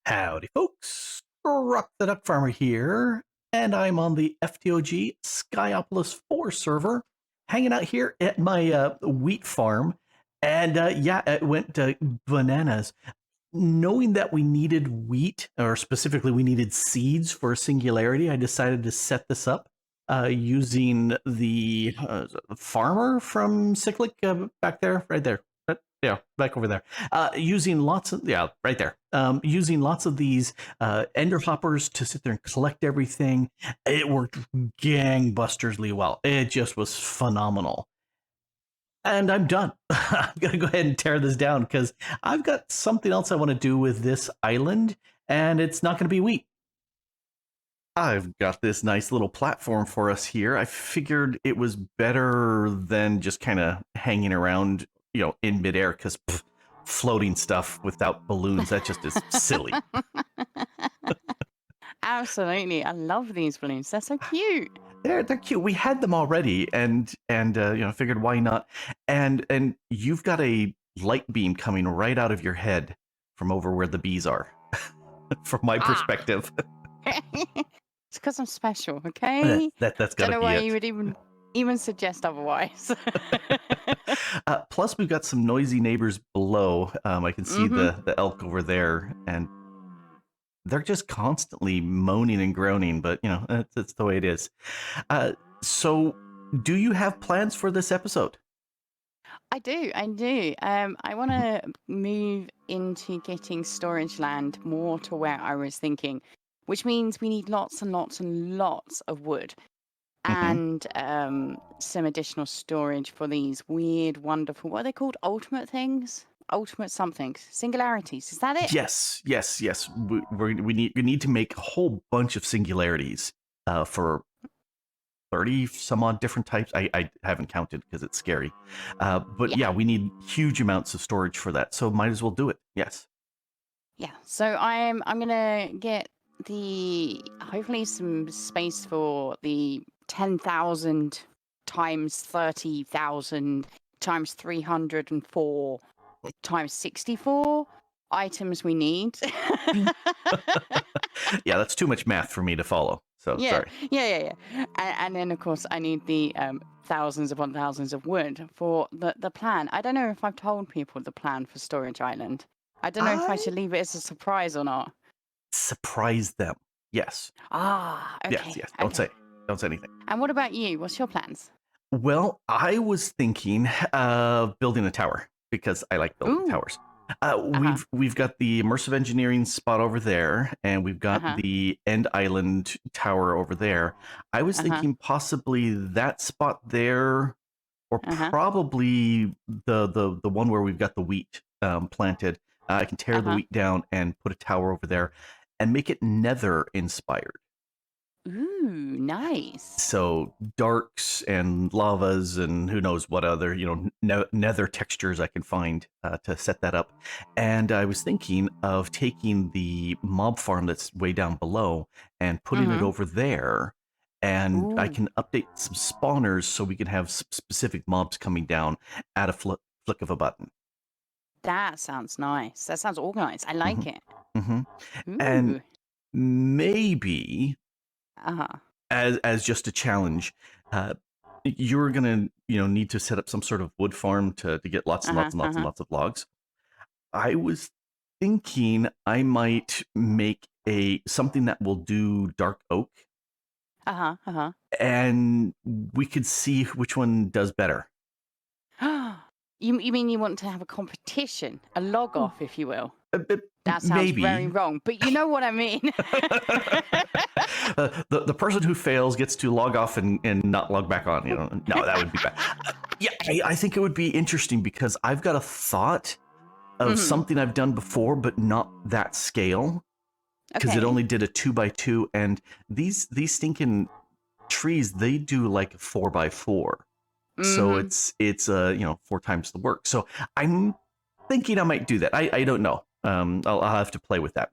Howdy, folks. Grok the DuckFarmer here, and I'm on the FTOG Skyopolis 4 server, hanging out here at my wheat farm. And it went bananas. Knowing that we needed wheat, or specifically we needed seeds for a singularity, I decided to set this up using the farmer from Cyclic back there, right there. Yeah, back over there. Using lots of, right there. Using lots of these ender hoppers to sit there and collect everything. It worked gangbustersly well. It just was phenomenal. And I'm done. I'm going to go ahead and tear this down because I've got something else I want to do with this island, and it's not going to be wheat. I've got this nice little platform for us here. I figured it was better than just kind of hanging around, in midair, because floating stuff without balloons, that just is silly. Absolutely. I love these balloons. They're so cute. They're cute. We had them already, and figured why not. And you've got a light beam coming right out of your head from over where the bees are, from my perspective. It's because I'm special, okay? That's gotta be it. Don't know why you would even suggest otherwise. Plus, we've got some noisy neighbors below. I can see the elk over there, and they're just constantly moaning and groaning, but that's the way it is. So do you have plans for this episode? I do. I want to move into getting storage land more to where I was thinking, which means we need lots and lots and lots of wood and some additional storage for these weird, wonderful, what are they called? Ultimate things? Ultimate somethings, singularities. Is that it? Yes. We need to make a whole bunch of singularities for 30 some odd different types. I haven't counted because it's scary, but yeah, we need huge amounts of storage for that. So might as well do it. Yes. Yeah. So I'm gonna get hopefully some space for the 10,000 times 30,000 times 304 times 64 items we need. Yeah, that's too much math for me to follow. So sorry. Yeah. And then of course I need the thousands upon thousands of wood for the plan. I don't know if I've told people the plan for Storage Island. I don't know if I should leave it as a surprise or not. Surprise them. Yes. Okay. Yes. Don't say anything. And what about you? What's your plans? Well, I was thinking of building a tower because I like building towers. We've got the immersive engineering spot over there, and we've got the end island tower over there. I was thinking possibly that spot there, or probably the one where we've got the wheat planted. I can tear the wheat down and put a tower over there and make it nether inspired. Ooh, nice. So darks and lavas and who knows what other, nether textures I can find to set that up. And I was thinking of taking the mob farm that's way down below and putting it over there. And I can update some spawners so we can have specific mobs coming down at a flick of a button. That sounds nice. That sounds organized. I like it. And maybe as just a challenge, you're gonna need to set up some sort of wood farm to get lots and lots of logs. I was thinking I might make something that will do dark oak. And we could see which one does better. You mean you want to have a competition, a log off, if you will? That sounds very wrong, but you know what I mean. The person who fails gets to log off and not log back on. No, that would be bad. I think it would be interesting because I've got a thought of something I've done before, but not that scale, because it only did a 2x2, and these stinking trees, they do like a 4x4. So it's 4 times the work. So I'm thinking I might do that. I don't know. I'll have to play with that.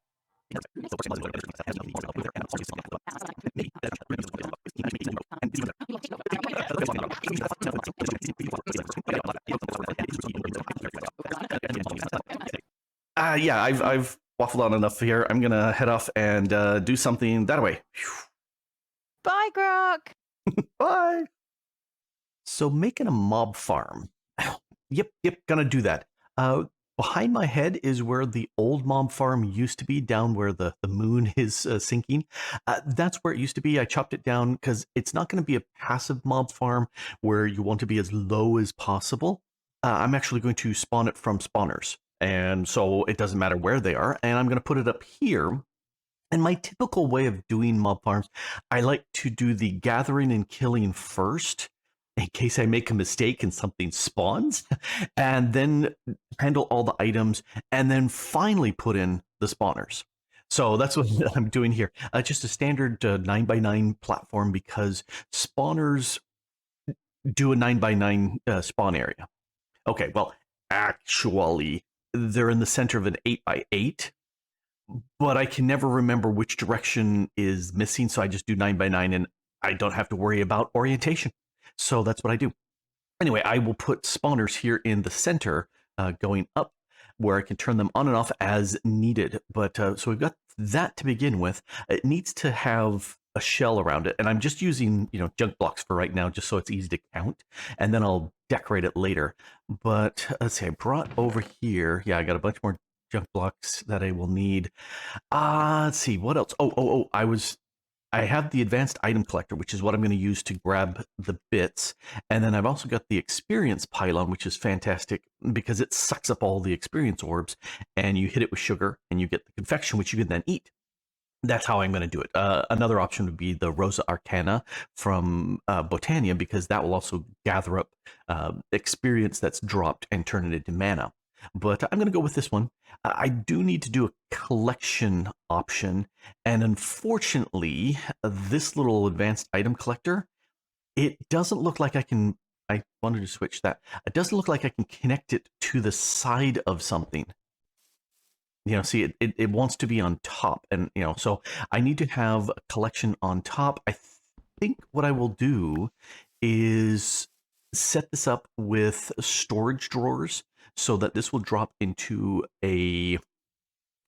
I've waffled on enough here. I'm going to head off and do something that way. Bye, Grok. Bye. So making a mob farm. Yep, gonna do that. Behind my head is where the old mob farm used to be, down where the moon is sinking. That's where it used to be. I chopped it down because it's not going to be a passive mob farm where you want to be as low as possible. I'm actually going to spawn it from spawners. And so it doesn't matter where they are. And I'm going to put it up here. And my typical way of doing mob farms, I like to do the gathering and killing first, in case I make a mistake and something spawns, and then handle all the items, and then finally put in the spawners. So that's what I'm doing here. Just a standard 9x9 platform, because spawners do a 9x9 spawn area. Okay, well, actually, they're in the center of an 8x8. But I can never remember which direction is missing, so I just do 9x9, and I don't have to worry about orientation. So that's what I do. Anyway, I will put spawners here in the center, going up, where I can turn them on and off as needed. But so we've got that to begin with. It needs to have a shell around it, and I'm just using junk blocks for right now, just so it's easy to count, and then I'll decorate it later. But let's see, I brought over here. Yeah, I got a bunch more junk blocks that I will need. Let's see, what else? I have the advanced item collector, which is what I'm going to use to grab the bits. And then I've also got the experience pylon, which is fantastic because it sucks up all the experience orbs, and you hit it with sugar and you get the confection, which you can then eat. That's how I'm going to do it. Another option would be the Rosa Arcana from Botania, because that will also gather up experience that's dropped and turn it into mana. But I'm going to go with this one. I do need to do a collection option, and unfortunately, this little advanced item collector, it doesn't look like I can. I wanted to switch that. It doesn't look like I can connect it to the side of something. See, it wants to be on top, and so I need to have a collection on top. I think what I will do is set this up with storage drawers, so that this will drop into a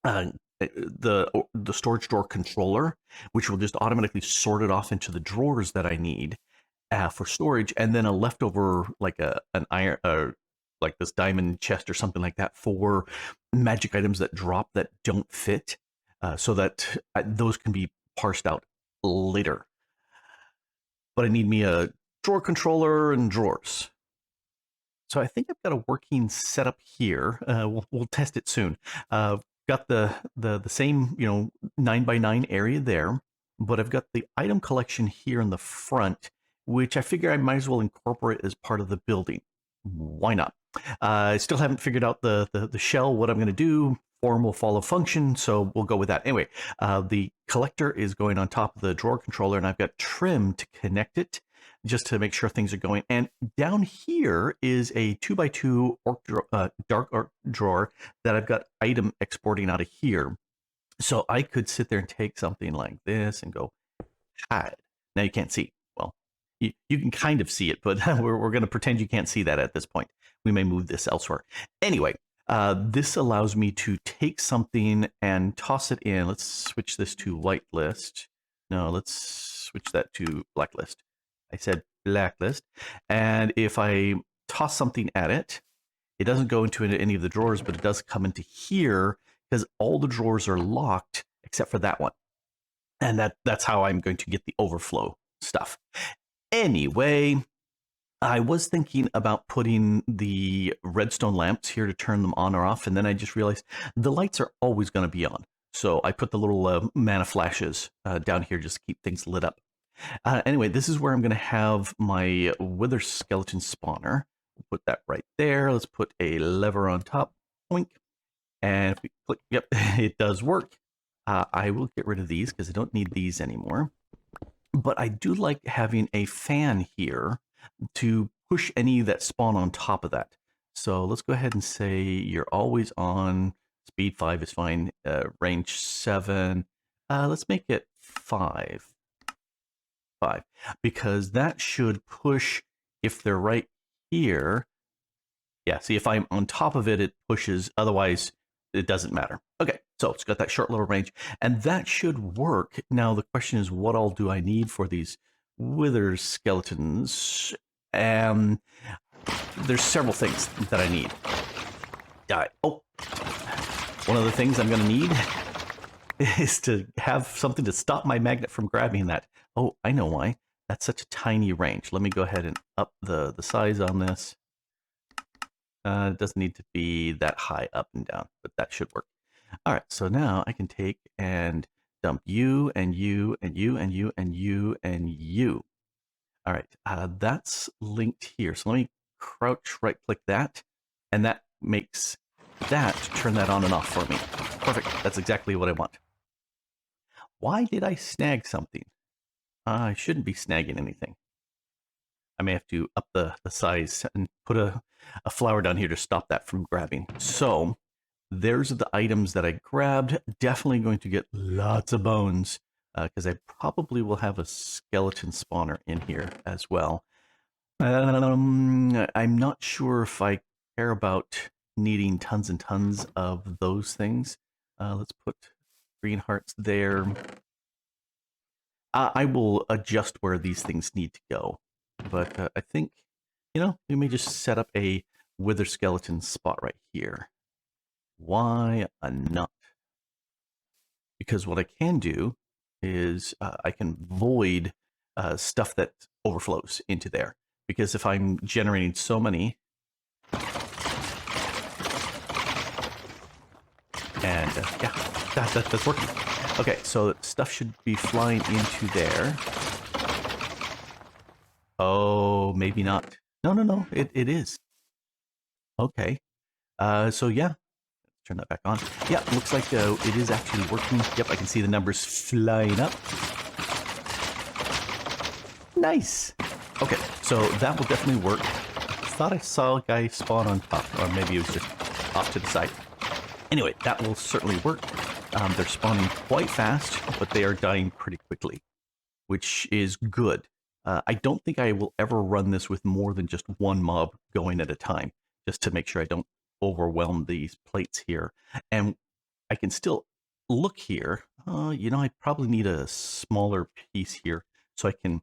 the storage drawer controller, which will just automatically sort it off into the drawers that I need for storage, and then a leftover, like an iron, like this diamond chest or something like that, for magic items that drop that don't fit, so that those can be parsed out later. But I need me a drawer controller and drawers. So I think I've got a working setup here. We'll test it soon. Got the same 9x9 area there, but I've got the item collection here in the front, which I figure I might as well incorporate as part of the building. Why not? I still haven't figured out the shell, what I'm going to do. Form will follow function, so we'll go with that. Anyway, the collector is going on top of the drawer controller, and I've got trim to connect it, just to make sure things are going. And down here is a 2x2 dark orc drawer that I've got item exporting out of here. So I could sit there and take something like this and go hide. Now you can't see. Well, you can kind of see it, but we're going to pretend you can't see that at this point. We may move this elsewhere. Anyway, this allows me to take something and toss it in. Let's switch this to whitelist. No, let's switch that to blacklist. I said blacklist. And if I toss something at it, it doesn't go into any of the drawers, but it does come into here, because all the drawers are locked except for that one. And that's how I'm going to get the overflow stuff. Anyway, I was thinking about putting the redstone lamps here to turn them on or off, and then I just realized the lights are always going to be on. So I put the little mana flashes down here just to keep things lit up. Anyway, this is where I'm going to have my wither skeleton spawner. We'll put that right there. Let's put a lever on top. Boink. And if we click, yep, it does work. I will get rid of these because I don't need these anymore. But I do like having a fan here to push any that spawn on top of that. So let's go ahead and say you're always on. Speed 5 is fine. Range 7. Let's make it 5. Because that should push if they're right here. Yeah, see, if I'm on top of it, it pushes. Otherwise, it doesn't matter. Okay, So it's got that short little range, and that should work. Now the question is, what all do I need for these wither skeletons? There's several things that I need. One of the things I'm going to need is to have something to stop my magnet from grabbing that. Oh, I know why. That's such a tiny range. Let me go ahead and up the size on this. It doesn't need to be that high up and down, but that should work. All right, so now I can take and dump you and you and you and you and you and you. All right, that's linked here. So let me crouch right click that, and that makes that turn that on and off for me. Perfect, that's exactly what I want. Why did I snag something? I shouldn't be snagging anything. I may have to up the size and put a flower down here to stop that from grabbing. So there's the items that I grabbed. Definitely going to get lots of bones because I probably will have a skeleton spawner in here as well. I'm not sure if I care about needing tons and tons of those things. Let's put green hearts there. I will adjust where these things need to go. But I think, we may just set up a wither skeleton spot right here. Why not? Because what I can do is I can void stuff that overflows into there. Because if I'm generating so many, and yeah, that's working. Okay, so stuff should be flying into there. Oh, maybe not. No, it is. Okay. So yeah, turn that back on. Yeah, looks like it is actually working. Yep, I can see the numbers flying up. Nice. Okay, so that will definitely work. Thought I saw a guy spawn on top, or maybe it was just off to the side. Anyway, that will certainly work. They're spawning quite fast, but they are dying pretty quickly, which is good. I don't think I will ever run this with more than just one mob going at a time, just to make sure I don't overwhelm these plates here. And I can still look here. I probably need a smaller piece here so I can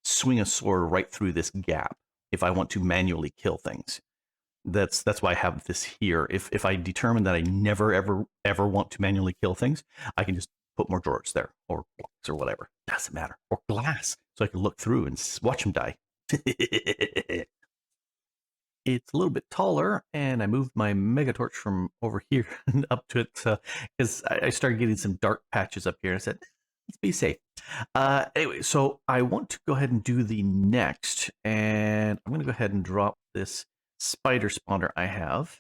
swing a sword right through this gap if I want to manually kill things. That's why I have this here. If I determine that I never ever want to manually kill things, I can just put more drawers there, or blocks, or whatever. Doesn't matter. Or glass, so I can look through and watch them die. It's a little bit taller, and I moved my mega torch from over here up to it because I started getting some dark patches up here. I said, let's be safe. Anyway, so I want to go ahead and do the next, and I'm going to go ahead and drop this spider spawner I have.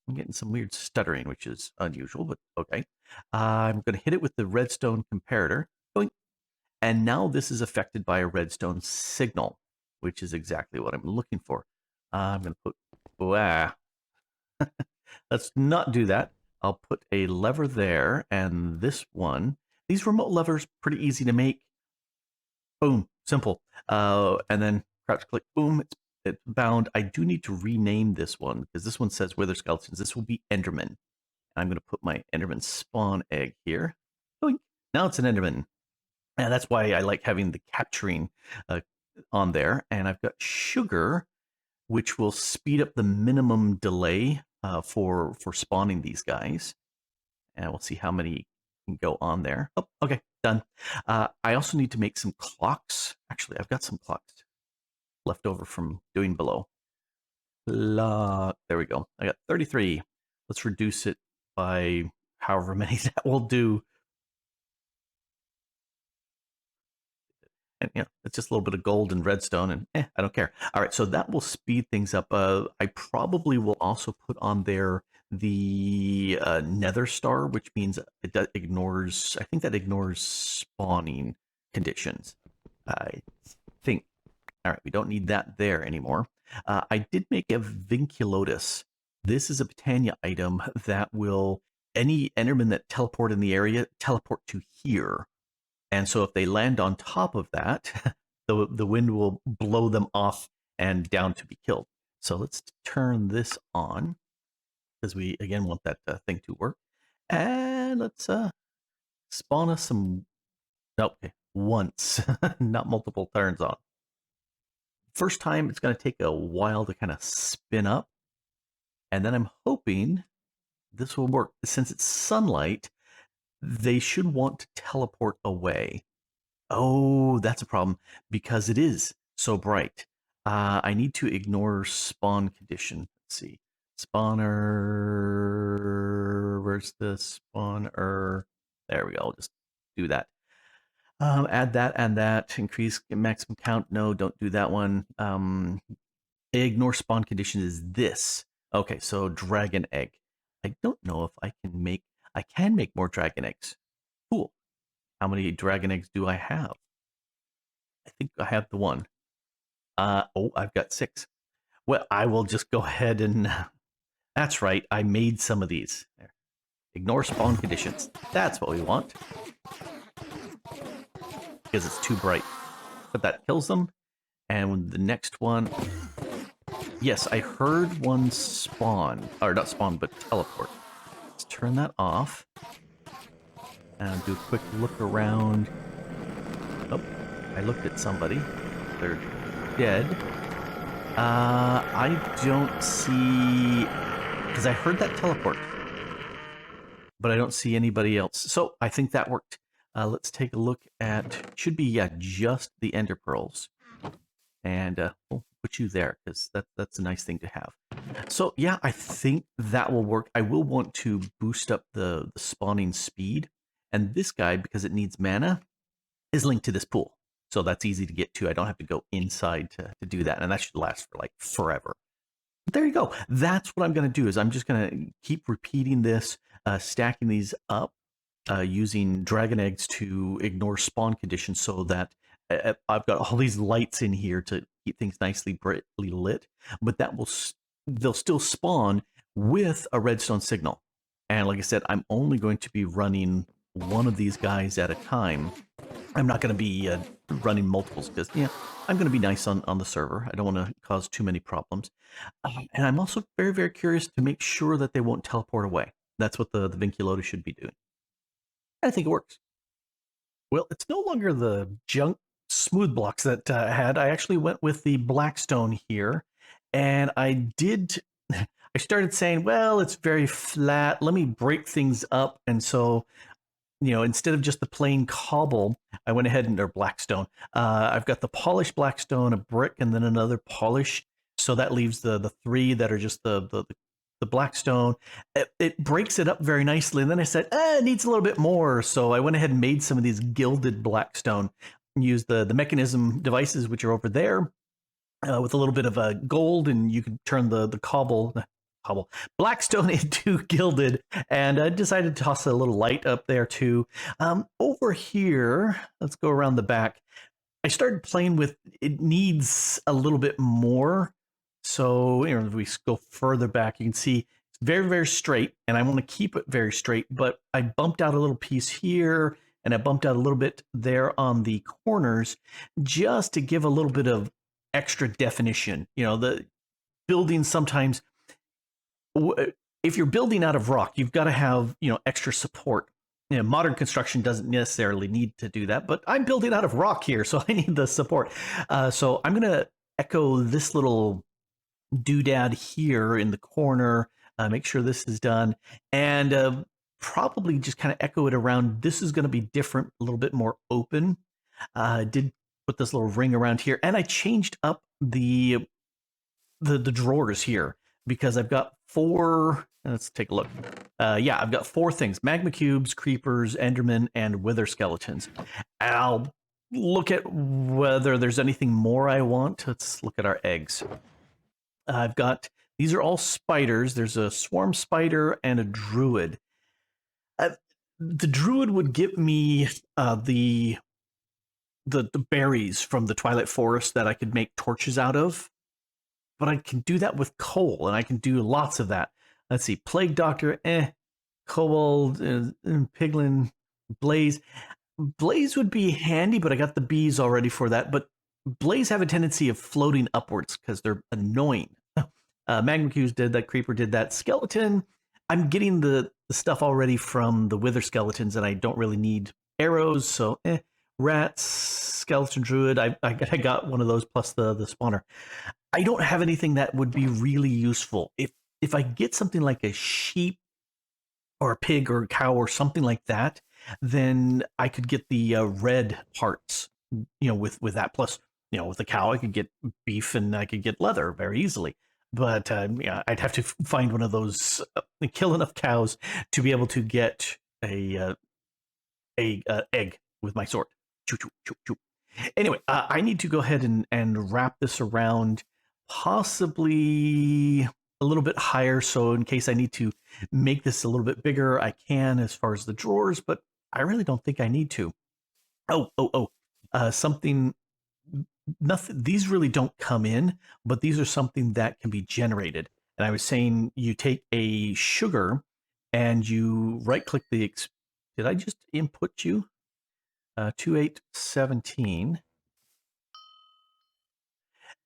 I'm getting some weird stuttering, which is unusual, but okay. I'm going to hit it with the redstone comparator. Boing. And now this is affected by a redstone signal, which is exactly what I'm looking for. I'm going to put... Let's not do that. I'll put a lever there, and this one. These remote levers, pretty easy to make. Boom, simple. And then crouch click, boom, it's bound. I do need to rename this one because this one says wither skeletons. This will be Enderman. I'm going to put my Enderman spawn egg here. Boing. Now it's an Enderman. And that's why I like having the capturing on there. And I've got sugar, which will speed up the minimum delay for spawning these guys. And we'll see how many can go on there. Oh, okay, done. I also need to make some clocks. Actually, I've got some clocks left over from doing below. There we go. I got 33. Let's reduce it by however many that will do. And it's just a little bit of gold and redstone, and I don't care. All right, so that will speed things up. I probably will also put on there the nether star, which means it ignores. I think that ignores spawning conditions. I think. All right, we don't need that there anymore. I did make a vinculotus. This is a Botania item that will any Enderman that teleport in the area teleport to here. And so if they land on top of that, the wind will blow them off and down to be killed. So let's turn this on because we, again, want that thing to work. And And let's spawn us some. Okay, once, not multiple turns on. First time, it's going to take a while to kind of spin up. And then I'm hoping this will work. Since it's sunlight, they should want to teleport away. Oh, that's a problem because it is so bright. I need to ignore spawn condition. Let's see. Spawner. Where's the spawner? There we go. I'll just do that. Add that and that. Increase maximum count. No, don't do that one. Ignore spawn condition is this. Okay, so dragon egg. I don't know if I can make. I can make more dragon eggs. Cool. How many dragon eggs do I have? I think I have the one. Oh, I've got 6. Well, I will just go ahead and. That's right. I made some of these. There. Ignore spawn conditions. That's what we want. Because it's too bright. But that kills them. And the next one. Yes, I heard one spawn. Or not spawn, but teleport. Let's turn that off. And do a quick look around. Oh, I looked at somebody. They're dead. I don't see... Because I heard that teleport. But I don't see anybody else. So I think that worked. Let's take a look at... Should be, yeah, just the ender pearls. And we'll put you there, because that's a nice thing to have. So, yeah, I think that will work. I will want to boost up the spawning speed. And this guy, because it needs mana, is linked to this pool. So that's easy to get to. I don't have to go inside to do that. And that should last for like forever. But there you go. That's what I'm going to do is I'm just going to keep repeating this, stacking these up, using dragon eggs to ignore spawn conditions so that I've got all these lights in here to keep things nicely brightly lit. But that will they'll still spawn with a redstone signal. And like I said, I'm only going to be running one of these guys at a time. I'm not going to be running multiples because, yeah, I'm going to be nice on the server. I don't want to cause too many problems. And I'm also very, very curious to make sure that they won't teleport away. That's what the Vinculota should be doing. I think it works. Well, it's no longer the junk smooth blocks that I had. I actually went with the blackstone here. And I started saying, well, it's very flat. Let me break things up. And so... instead of just the plain cobble, I went ahead and, or blackstone. I've got the polished blackstone, a brick, and then another polish. So that leaves the 3 that are just the blackstone. It breaks it up very nicely. And then I said, it needs a little bit more. So I went ahead and made some of these gilded blackstone. Use the mechanism devices, which are over there, with a little bit of gold, and you can turn the blackstone into gilded, and I decided to toss a little light up there too. Over here, let's go around the back. I started playing with it needs a little bit more. So if we go further back, you can see it's very, very straight, and I want to keep it very straight, but I bumped out a little piece here, and I bumped out a little bit there on the corners just to give a little bit of extra definition. The building sometimes... If you're building out of rock, you've got to have, extra support. Modern construction doesn't necessarily need to do that, but I'm building out of rock here, so I need the support. So I'm going to echo this little doodad here in the corner, make sure this is done, and probably just kind of echo it around. This is going to be different, a little bit more open. I did put this little ring around here, and I changed up the drawers here, because I've got 4, let's take a look. I've got 4 things: magma cubes, creepers, endermen, and wither skeletons. And I'll look at whether there's anything more I want. Let's look at our eggs. I've got, these are all spiders. There's a swarm spider and a druid. The druid would give me the berries from the Twilight Forest that I could make torches out of. But I can do that with coal, and I can do lots of that. Let's see, Plague Doctor, Kobold, Piglin, Blaze. Blaze would be handy, but I got the bees already for that. But Blaze have a tendency of floating upwards because they're annoying. Magma Cubes did that, Creeper did that. Skeleton, I'm getting the the stuff already from the wither skeletons, and I don't really need arrows. So, rats, skeleton druid. I got one of those plus the spawner. I don't have anything that would be really useful. If I get something like a sheep or a pig or a cow or something like that, then I could get the red parts. With that plus, with the cow, I could get beef and I could get leather very easily. But yeah, I'd have to find one of those, kill enough cows to be able to get a egg with my sword. Choo, choo, choo, choo. Anyway, I need to go ahead and wrap this around possibly a little bit higher. So in case I need to make this a little bit bigger, I can as far as the drawers, but I really don't think I need to. Something, nothing, these really don't come in, but these are something that can be generated. And I was saying you take a sugar and you right click did I just input you? 2817.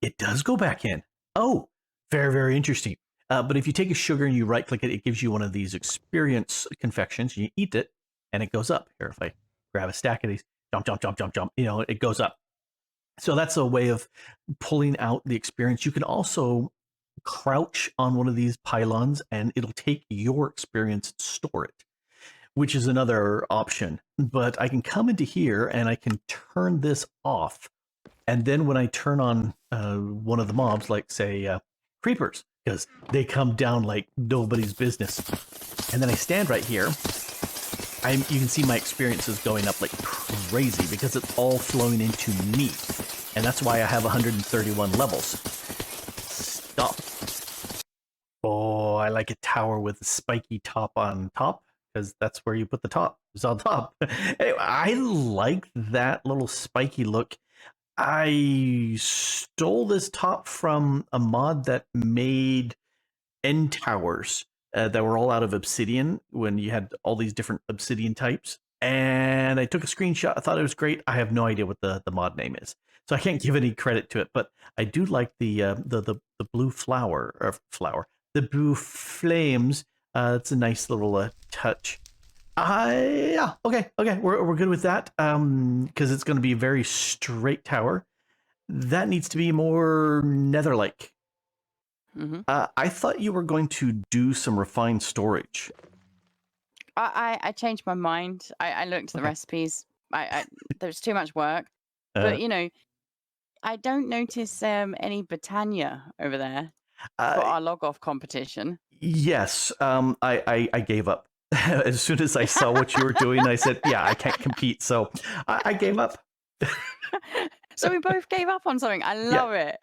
It does go back in. Oh, very, very interesting. But if you take a sugar and you right click it, it gives you one of these experience confections. You eat it and it goes up. Here, if I grab a stack of these, jump, jump, jump, jump, jump, it goes up. So that's a way of pulling out the experience. You can also crouch on one of these pylons and it'll take your experience and store it, which is another option. But I can come into here and I can turn this off. And then when I turn on one of the mobs, like say creepers, because they come down like nobody's business, and then I stand right here, you can see my experiences going up like crazy because it's all flowing into me. And that's why I have 131 levels. Stop. Oh, I like a tower with a spiky top on top, because that's where you put the top. It's on top. Anyway, I like that little spiky look. I stole this top from a mod that made end towers that were all out of obsidian when you had all these different obsidian types. And I took a screenshot. I thought it was great. I have no idea what the mod name is, so I can't give any credit to it. But I do like the blue the blue flames. It's a nice little touch. Yeah, okay, we're good with that. Because it's going to be a very straight tower. That needs to be more nether-like. Mm-hmm. I thought you were going to do some refined storage. I changed my mind. I looked at the recipes. There's too much work. But I don't notice any Britannia over there for our log off competition. Yes, I gave up. As soon as I saw what you were doing, I said, yeah, I can't compete. So I gave up. So we both gave up on something. I love it.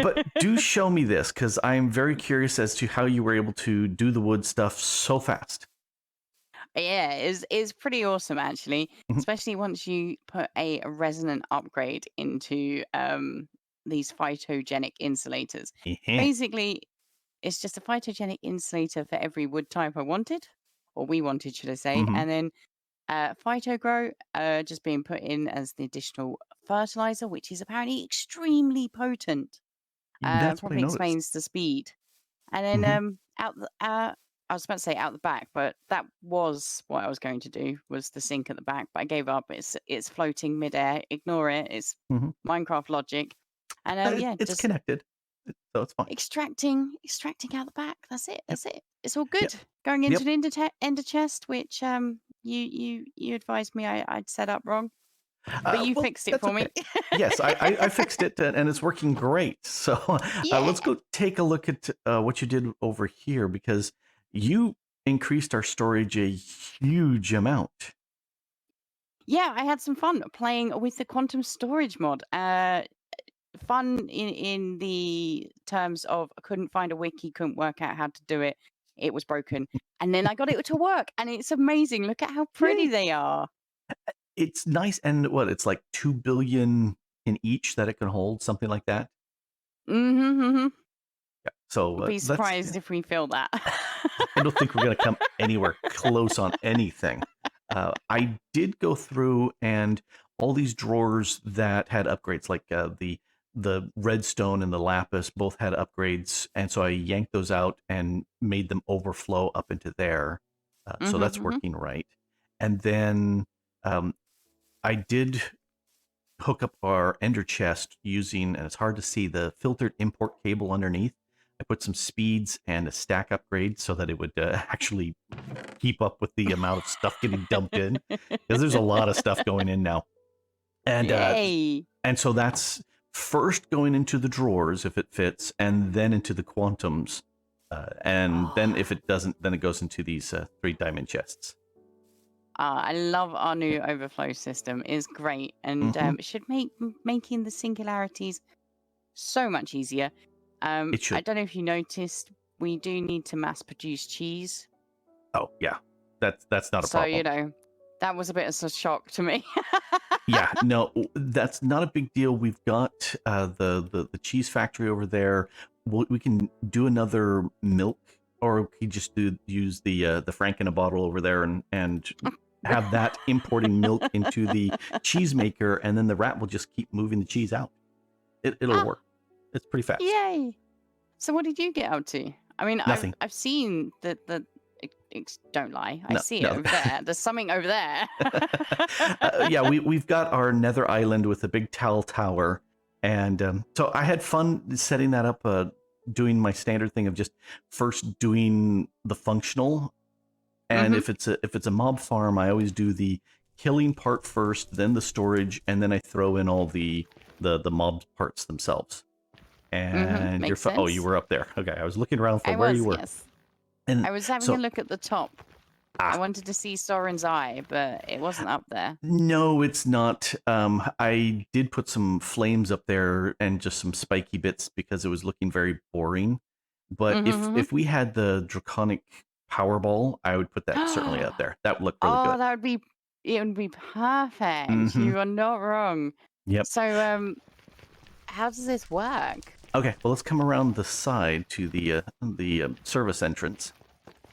But do show me this, because I'm very curious as to how you were able to do the wood stuff so fast. Yeah, it's pretty awesome, actually, especially once you put a resonant upgrade into these phytogenic insulators. Basically, it's just a phytogenic insulator for every wood type I wanted, or we wanted, should I say, and then phytogrow just being put in as the additional fertilizer, which is apparently extremely potent. That's probably explains the speed. And then I was about to say out the back, but that was what I was going to do, was the sink at the back, but I gave up. It's floating midair. Ignore it. It's Minecraft logic. And it's just connected, so it's fine. Extracting out the back. That's it. It's all good. Going into an ender chest, which you advised me I'd set up wrong. But you fixed it for me. Yes, I fixed it, and it's working great. So let's go take a look at what you did over here, because you increased our storage a huge amount. Yeah, I had some fun playing with the quantum storage mod. Fun in the terms of I couldn't find a wiki, couldn't work out how to do it. It was broken. And then I got it to work, and it's amazing. Look at how pretty they are. It's nice, and it's like 2 billion in each that it can hold, something like that. Yeah, so be surprised if we fill that. I don't think we're going to come anywhere close on anything. I did go through, and all these drawers that had upgrades, like the redstone and the lapis, both had upgrades, and so I yanked those out and made them overflow up into there. So that's Mm-hmm. working right. And then um, I did hook up our ender chest using, and it's hard to see, the filtered import cable underneath. I put some speeds and a stack upgrade so that it would actually keep up with the amount of stuff getting dumped in, because there's a lot of stuff going in now. And Yay! and so that's first going into the drawers if it fits, and then into the quantums, and then if it doesn't, then it goes into these 3 diamond chests. I love our new overflow system. It's great, and Hmm. it should make making the singularities so much easier. It I should. don't know if you noticed, we do need to mass produce cheese. Oh yeah, that's not a So, problem. that was a bit of a shock to me. Yeah, no, that's not a big deal. We've got the cheese factory over there. We can do another milk, or we just use the Frank in a bottle over there, and have that importing milk into the cheese maker, and then the rat will just keep moving the cheese out. It'll Ah, work. It's pretty fast. yay! So, what did you get up to? I mean, Nothing. I've seen don't lie, I No, see it no. over there. There's something over there. Yeah, we've got our nether island with a big towel tower, and so I had fun setting that up, doing my standard thing of just first doing the functional, and Hmm. if it's a mob farm, I always do the killing part first, then the storage, and then I throw in all the mob parts themselves. And Makes oh, you sense. were up there. Okay, I was looking around for I where you was, were, yes. and I was having a so look at the top. I ah. wanted to see Soren's eye, but it wasn't up there. No, it's not. I did put some flames up there and just some spiky bits because it was looking very boring. But Mm-hmm. if we had the draconic powerball, I would put that certainly out there. That would look really Oh, good. it would be perfect. Mm-hmm. You are not wrong. Yep. So, how does this work? Okay. Well, let's come around the side to the service entrance.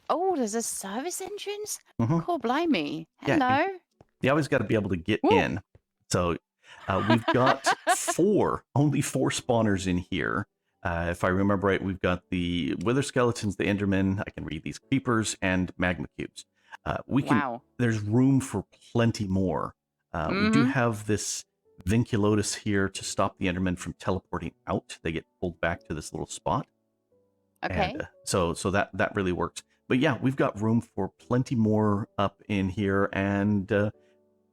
Oh, there's a service entrance? Mm-hmm. Cool, blimey. Yeah. Hello. You always got to be able to get Woo. in. So we've got only four spawners in here. If I remember right, we've got the wither skeletons, the endermen. I can read these creepers and magma cubes. Wow. There's room for plenty more. We do Mm-hmm. have this vinculotus here to stop the endermen from teleporting out. They get pulled back to this little spot. Okay. And so that really works. But yeah, we've got room for plenty more up in here, and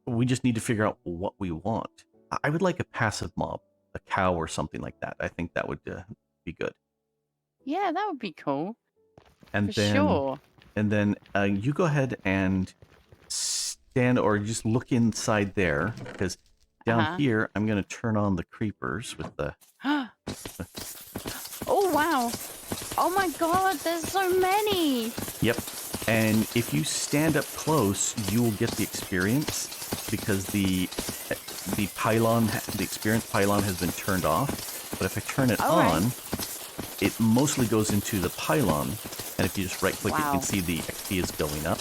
we just need to figure out what we want. I would like a passive mob, a cow or something like that. I think that would be good. Yeah, that would be cool. And For then sure. you go ahead and stand, or just look inside there, because down Uh-huh. here I'm going to turn on the creepers with the. Oh, wow. Oh my god, there's so many. Yep. And if you stand up close, you will get the experience, because the experience pylon has been turned off. But if I turn it All right. on, it mostly goes into the pylon. And if you just right click, you Wow. can see the XP is going up.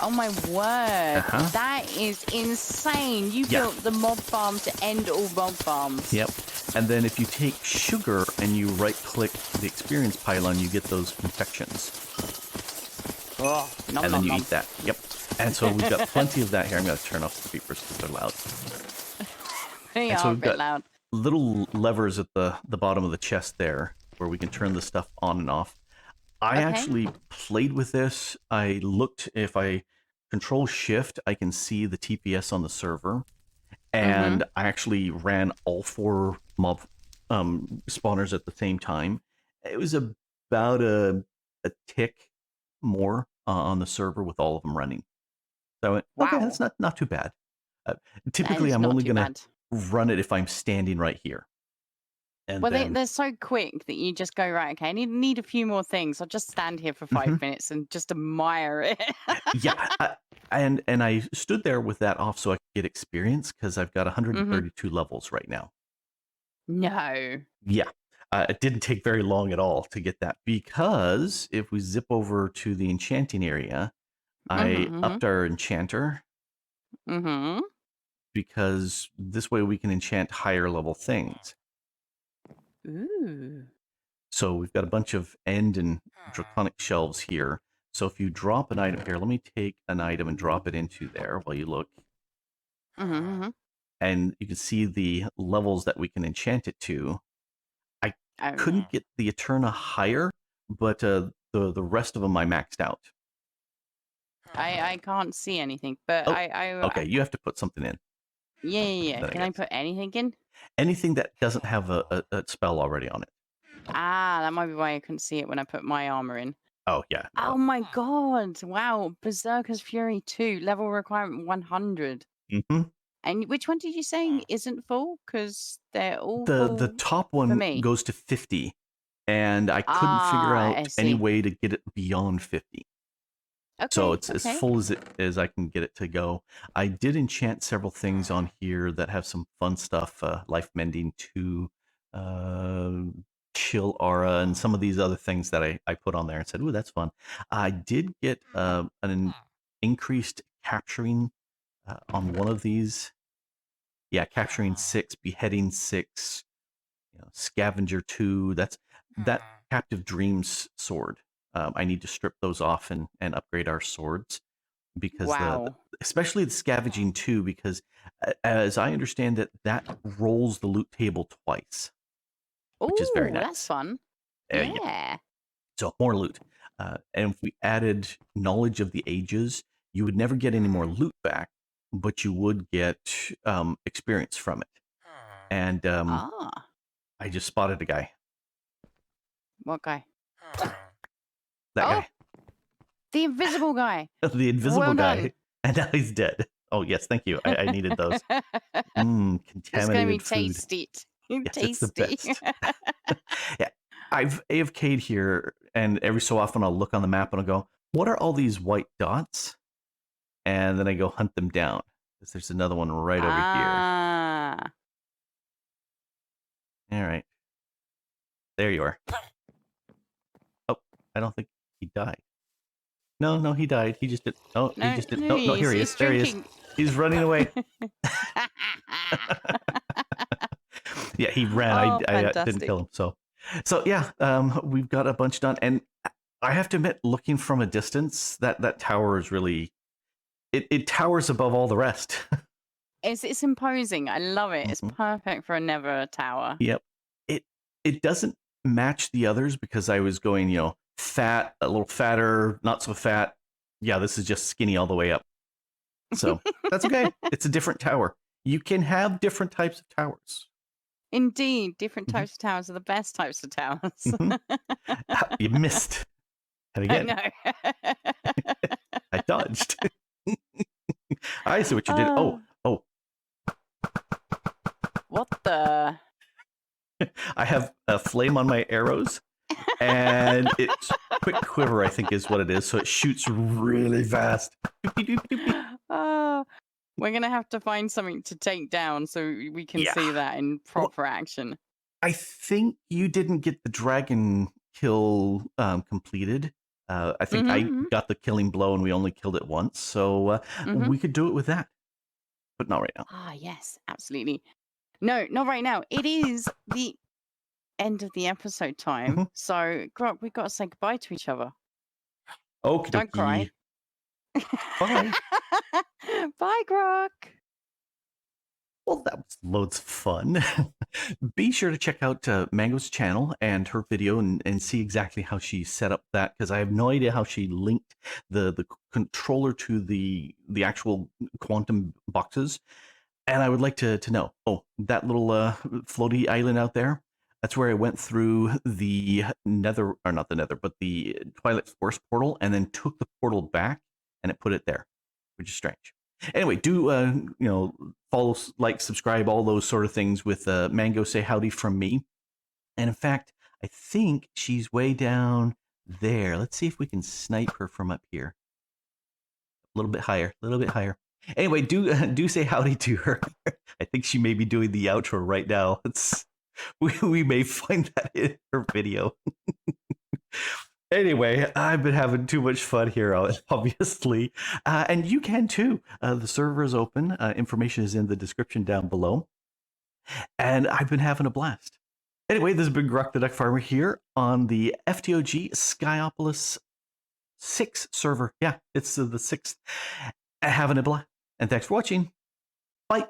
Oh my word. Uh-huh. That is insane. You Yeah. built the mob farm to end all mob farms. Yep. And then if you take sugar and you right click the experience pylon, you get those confections. Oh, nom, And then nom, you nom. eat that. Yep. And so we've got plenty of that here. I'm going to turn off the creepers because they're loud. They And are so a we've bit got loud. little levers at the bottom of the chest there where we can turn the stuff on and off. I Okay. actually played with this. I looked, if I control shift, I can see the TPS on the server. And I actually ran all 4 mob spawners at the same time. It was about a tick more on the server with all of them running. So I went, okay, Wow. that's not too bad. That Typically, is I'm not only too going to bad. run it if I'm standing right here. And Well, then, they're so quick that you just go, right, okay, I need a few more things. I'll just stand here for 5 minutes and just admire it. yeah, and I stood there with that off so I could get experience, because I've got 132 levels right now. No. Yeah, it didn't take very long at all to get that, because if we zip over to the enchanting area, I upped our enchanter, because this way we can enchant higher level things. Ooh. So we've got a bunch of end and draconic shelves here. So if you drop an item here, let me take an item and drop it into there while you look. Mm-hmm. And you can see the levels that we can enchant it to. I Oh, couldn't get the Eterna higher, but the rest of them I maxed out. I can't see anything, but Oh, okay, you have to put something in. Yeah. Can I put anything in? Anything that doesn't have a spell already on it. Ah, that might be why I couldn't see it when I put my armor in. Oh, yeah. Oh my god! Wow, Berserker's Fury 2, level requirement 100. Mm-hmm. And which one did you say isn't full? Because they're all The full top for one me. goes to 50, and I couldn't figure I out any see. way to get it beyond 50. So Okay, it's as okay. full as I can get it to go. I did enchant several things on here that have some fun stuff, life mending 2, chill aura, and some of these other things that I put on there and said, ooh, that's fun. I did get an increased capturing on one of these. Yeah, capturing 6, beheading 6, scavenger 2. That's that captive dreams sword. I need to strip those off and upgrade our swords because Wow. especially the scavenging 2, because as I understand it, that rolls the loot table twice, which is very Ooh, that's nice. fun. Yeah. Yeah. So more loot. And if we added knowledge of the ages, you would never get any more loot back, but you would get experience from it. And Ah, I just spotted a guy. what guy? That Oh, guy. the invisible guy. The invisible Well guy. done. And now he's dead. Oh, yes, thank you. I needed those. It's gonna be Contaminated food. tasty. Yes, it's the Tasty. best. Yeah, I've AFK'd here, and every so often I'll look on the map and I'll go, what are all these white dots? And then I go hunt them down, because there's another one right over here. Ah. All right. There you are. Oh, I don't think he died. No, he died. He just did. Oh, he No, just did. no, No, here he is. he's There he is. drinking. He's running away. Yeah, he ran. Oh, I didn't kill him. So yeah, we've got a bunch done, and I have to admit, looking from a distance, that tower is really it towers above all the rest. It's imposing. I love it. It's Mhm. perfect for a Never tower. Yep. It doesn't match the others because I was going, fat, a little fatter, not so fat. Yeah, this is just skinny all the way up. So that's okay. It's a different tower. You can have different types of towers. Indeed, different Mhm. types of towers are the best types of towers. Mhm. You missed. And I again, know. I dodged. I see what you did. Oh, What the? I have a flame on my arrows, and it's quick quiver, I think is what it is. So it shoots really fast. Oh, we're going to have to find something to take down so we can see Yeah. that in proper action. I think you didn't get the dragon kill completed. I think I Mm-hmm. got the killing blow and we only killed it once. So Mm-hmm. we could do it with that, but not right now. Ah, yes, absolutely. No, not right now. It is the end of the episode time. Mhm. So, Grok, we've got to say goodbye to each other. Okie Don't cry. Bye. Bye, Grok. Well, that was loads of fun. Be sure to check out Mango's channel and her video and see exactly how she set up that, because I have no idea how she linked the controller to the actual quantum boxes. And I would like to know, that little floaty island out there, that's where I went through the nether, or not the nether, but the Twilight Forest portal, and then took the portal back, and it put it there, which is strange. Anyway, do follow, like, subscribe, all those sort of things with Mango Say Howdy from me. And in fact, I think she's way down there. Let's see if we can snipe her from up here. A little bit higher, a little bit higher. Anyway, do say howdy to her. I think she may be doing the outro right now. We may find that in her video. Anyway, I've been having too much fun here, obviously. And you can too. The server is open. Information is in the description down below. And I've been having a blast. Anyway, this has been Grok the Duck Farmer here on the FTOG Skyopolis 6 server. Yeah, it's the 6th. Have a nibble. And thanks for watching. Bye.